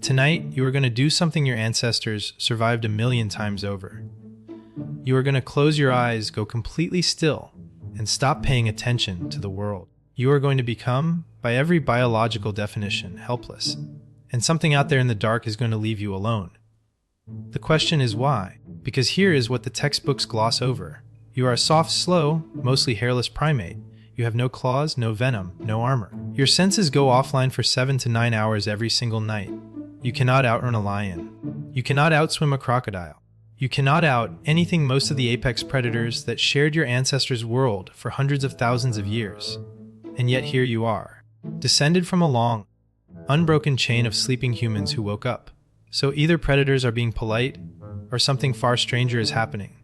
Tonight, you are going to do something your ancestors survived a million times over. You are going to close your eyes, go completely still, and stop paying attention to the world. You are going to become, by every biological definition, helpless, and something out there in the dark is going to leave you alone. The question is why? Because here is what the textbooks gloss over. You are a soft, slow, mostly hairless primate. You have no claws, no venom, no armor. Your senses go offline for 7 to 9 hours every single night. You cannot outrun a lion. You cannot outswim a crocodile. You cannot out anything most of the apex predators that shared your ancestors' world for hundreds of thousands of years. And yet here you are, descended from a long, unbroken chain of sleeping humans who woke up. So either predators are being polite, or something far stranger is happening.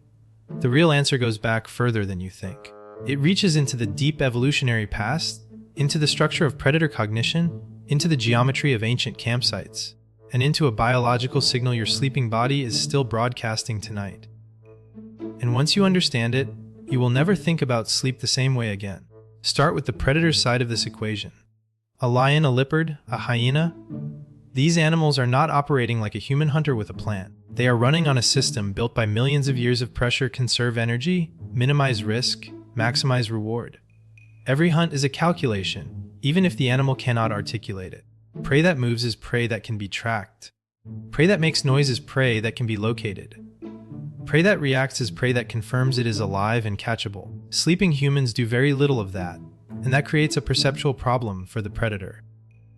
The real answer goes back further than you think. It reaches into the deep evolutionary past, into the structure of predator cognition, into the geometry of ancient campsites, and into a biological signal your sleeping body is still broadcasting tonight. And once you understand it, you will never think about sleep the same way again. Start with the predator's side of this equation. A lion, a leopard, a hyena. These animals are not operating like a human hunter with a plan. They are running on a system built by millions of years of pressure, conserve energy, minimize risk, maximize reward. Every hunt is a calculation, even if the animal cannot articulate it. Prey that moves is prey that can be tracked. Prey that makes noise is prey that can be located. Prey that reacts is prey that confirms it is alive and catchable. Sleeping humans do very little of that, and that creates a perceptual problem for the predator.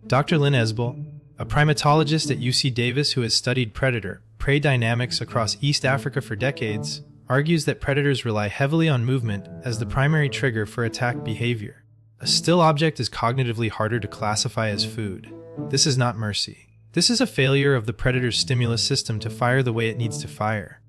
Dr. Lynn Esbel, a primatologist at UC Davis who has studied predator-prey dynamics across East Africa for decades, argues that predators rely heavily on movement as the primary trigger for attack behavior. A still object is cognitively harder to classify as food. This is not mercy. This is a failure of the predator's stimulus system to fire the way it needs to fire.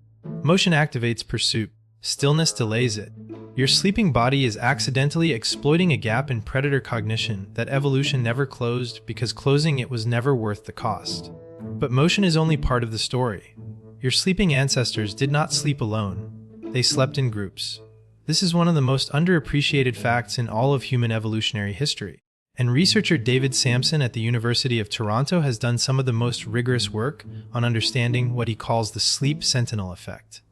Motion activates pursuit. Stillness delays it. Your sleeping body is accidentally exploiting a gap in predator cognition that evolution never closed because closing it was never worth the cost. But motion is only part of the story. Your sleeping ancestors did not sleep alone. They slept in groups. This is one of the most underappreciated facts in all of human evolutionary history. And researcher David Sampson at the University of Toronto has done some of the most rigorous work on understanding what he calls the sleep sentinel effect.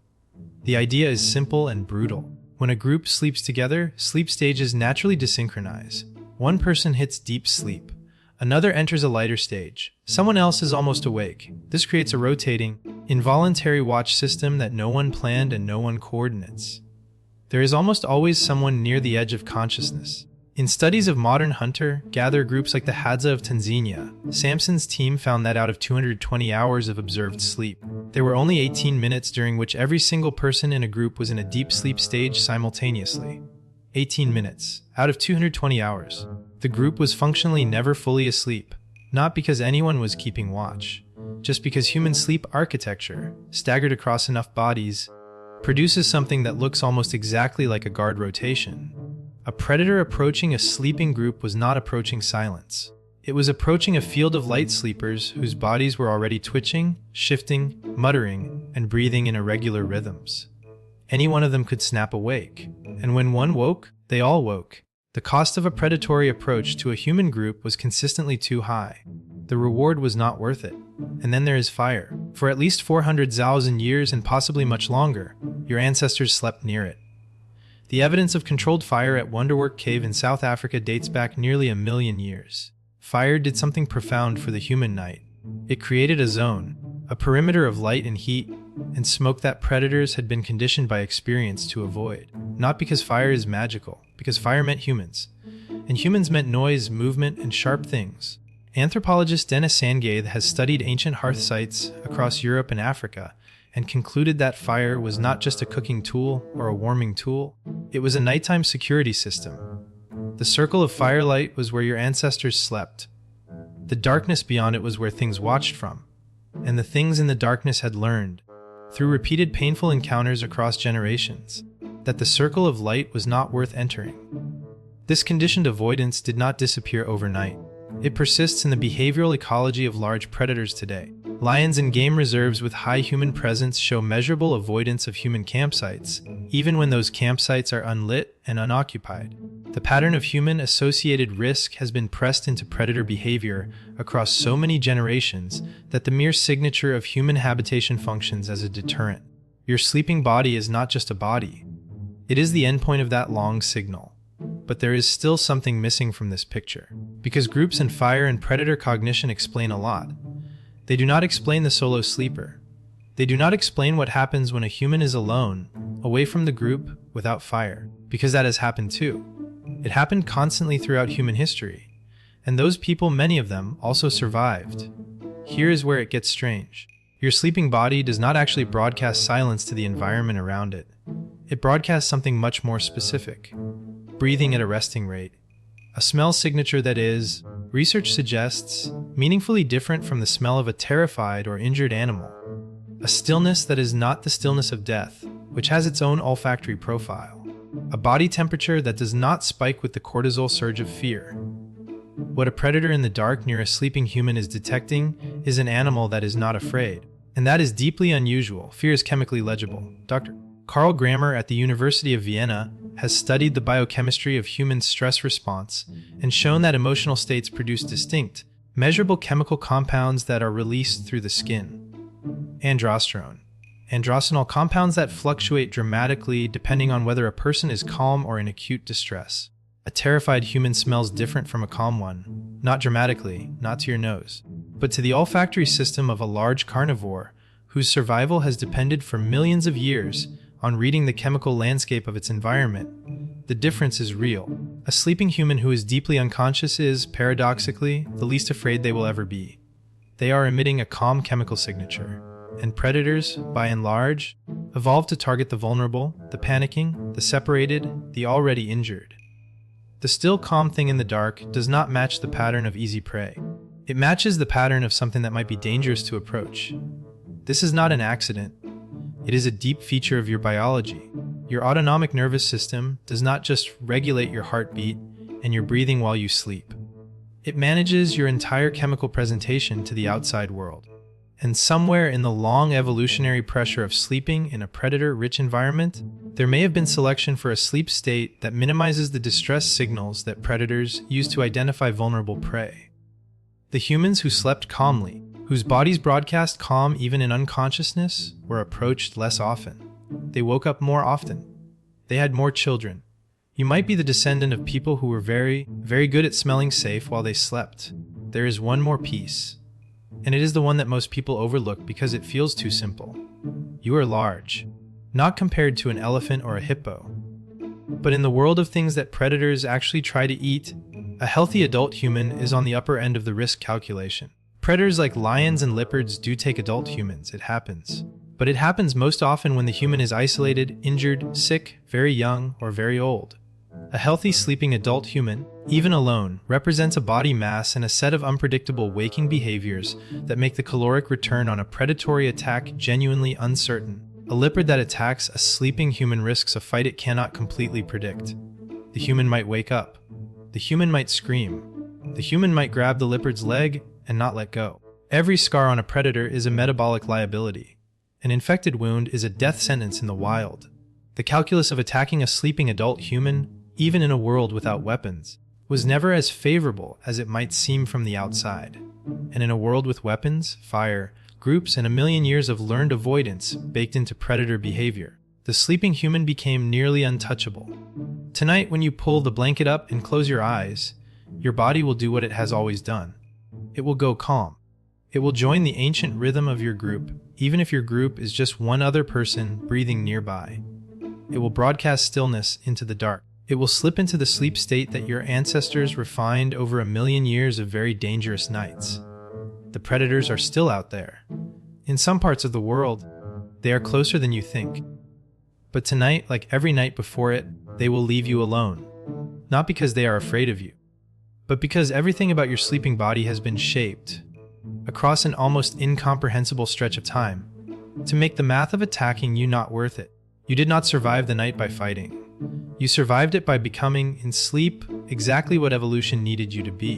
The idea is simple and brutal. When a group sleeps together, sleep stages naturally desynchronize. One person hits deep sleep. Another enters a lighter stage. Someone else is almost awake. This creates a rotating, involuntary watch system that no one planned and no one coordinates. There is almost always someone near the edge of consciousness. In studies of modern hunter-gatherer groups like the Hadza of Tanzania, Sampson's team found that out of 220 hours of observed sleep, there were only 18 minutes during which every single person in a group was in a deep sleep stage simultaneously. 18 minutes, out of 220 hours. The group was functionally never fully asleep, not because anyone was keeping watch, just because human sleep architecture, staggered across enough bodies, produces something that looks almost exactly like a guard rotation. A predator approaching a sleeping group was not approaching silence. It was approaching a field of light sleepers whose bodies were already twitching, shifting, muttering, and breathing in irregular rhythms. Any one of them could snap awake, and when one woke, they all woke. The cost of a predatory approach to a human group was consistently too high. The reward was not worth it. And then there is fire. For at least 400,000 years and possibly much longer, your ancestors slept near it. The evidence of controlled fire at Wonderwork Cave in South Africa dates back nearly 1 million years. Fire did something profound for the human night. It created a zone, a perimeter of light and heat, and smoke that predators had been conditioned by experience to avoid. Not because fire is magical, because fire meant humans. And humans meant noise, movement, and sharp things. Anthropologist Dennis Sangaith has studied ancient hearth sites across Europe and Africa, and concluded that fire was not just a cooking tool or a warming tool, it was a nighttime security system. The circle of firelight was where your ancestors slept. The darkness beyond it was where things watched from, and the things in the darkness had learned, through repeated painful encounters across generations, that the circle of light was not worth entering. This conditioned avoidance did not disappear overnight. It persists in the behavioral ecology of large predators today. Lions in game reserves with high human presence show measurable avoidance of human campsites, even when those campsites are unlit and unoccupied. The pattern of human-associated risk has been pressed into predator behavior across so many generations that the mere signature of human habitation functions as a deterrent. Your sleeping body is not just a body. It is the endpoint of that long signal. But there is still something missing from this picture. Because groups in fire and predator cognition explain a lot. They do not explain the solo sleeper. They do not explain what happens when a human is alone, away from the group, without fire. Because that has happened too. It happened constantly throughout human history. And those people, many of them, also survived. Here is where it gets strange. Your sleeping body does not actually broadcast silence to the environment around it. It broadcasts something much more specific. Breathing at a resting rate. A smell signature that is, research suggests, meaningfully different from the smell of a terrified or injured animal. A stillness that is not the stillness of death, which has its own olfactory profile. A body temperature that does not spike with the cortisol surge of fear. What a predator in the dark near a sleeping human is detecting is an animal that is not afraid. And that is deeply unusual. Fear is chemically legible. Dr. Karl Grammer at the University of Vienna has studied the biochemistry of human stress response and shown that emotional states produce distinct, measurable chemical compounds that are released through the skin. Androsterone. Androstenol, compounds that fluctuate dramatically depending on whether a person is calm or in acute distress. A terrified human smells different from a calm one. Not dramatically, not to your nose, but to the olfactory system of a large carnivore whose survival has depended for millions of years on reading the chemical landscape of its environment. The difference is real. A sleeping human who is deeply unconscious is, paradoxically, the least afraid they will ever be. They are emitting a calm chemical signature. And predators, by and large, evolved to target the vulnerable, the panicking, the separated, the already injured. The still calm thing in the dark does not match the pattern of easy prey. It matches the pattern of something that might be dangerous to approach. This is not an accident. It is a deep feature of your biology. Your autonomic nervous system does not just regulate your heartbeat and your breathing while you sleep. It manages your entire chemical presentation to the outside world. And somewhere in the long evolutionary pressure of sleeping in a predator-rich environment, there may have been selection for a sleep state that minimizes the distress signals that predators use to identify vulnerable prey. The humans who slept calmly, whose bodies broadcast calm even in unconsciousness, were approached less often. They woke up more often. They had more children. You might be the descendant of people who were very, very good at smelling safe while they slept. There is one more piece. And it is the one that most people overlook because it feels too simple. You are large, not compared to an elephant or a hippo. But in the world of things that predators actually try to eat, a healthy adult human is on the upper end of the risk calculation. Predators like lions and leopards do take adult humans, it happens. But it happens most often when the human is isolated, injured, sick, very young, or very old. A healthy sleeping adult human, even alone, represents a body mass and a set of unpredictable waking behaviors that make the caloric return on a predatory attack genuinely uncertain. A leopard that attacks a sleeping human risks a fight it cannot completely predict. The human might wake up. The human might scream. The human might grab the leopard's leg and not let go. Every scar on a predator is a metabolic liability. An infected wound is a death sentence in the wild. The calculus of attacking a sleeping adult human, even in a world without weapons, was never as favorable as it might seem from the outside. And in a world with weapons, fire, groups, and a million years of learned avoidance baked into predator behavior, the sleeping human became nearly untouchable. Tonight, when you pull the blanket up and close your eyes, your body will do what it has always done. It will go calm. It will join the ancient rhythm of your group, even if your group is just one other person breathing nearby. It will broadcast stillness into the dark. It will slip into the sleep state that your ancestors refined over 1,000,000 years of very dangerous nights. The predators are still out there. In some parts of the world, they are closer than you think. But tonight, like every night before it, they will leave you alone. Not because they are afraid of you, but because everything about your sleeping body has been shaped, across an almost incomprehensible stretch of time, to make the math of attacking you not worth it. You did not survive the night by fighting. You survived it by becoming, in sleep, exactly what evolution needed you to be.